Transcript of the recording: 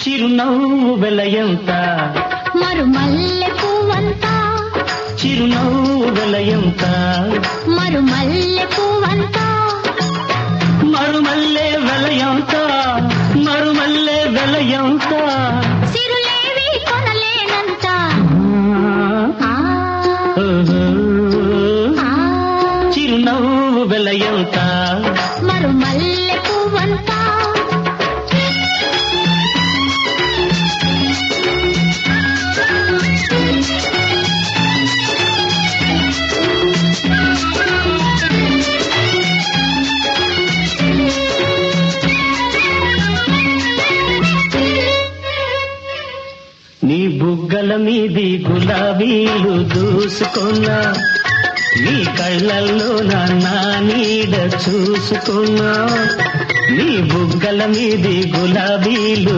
చిరునవ్వు వెలయంత మరుమల్లె పువ్వంత చిరునవ్వు వెలయంత మరుమల్లె పువ్వంత మరుమల్లె వెలయంత మరుమల్లె వెలయంత సిరులేవి కొనలేనంత ఆ, ఆ, చిరునవ్వు వెలయంత మరుమల్లె పువ్వంత నీ బుగ్గల మీది గులాబీలు దూసుకున్నా నీ కళ్ళల్లో నా నీడ చూసుకున్నా నీ బుగ్గల మీది గులాబీలు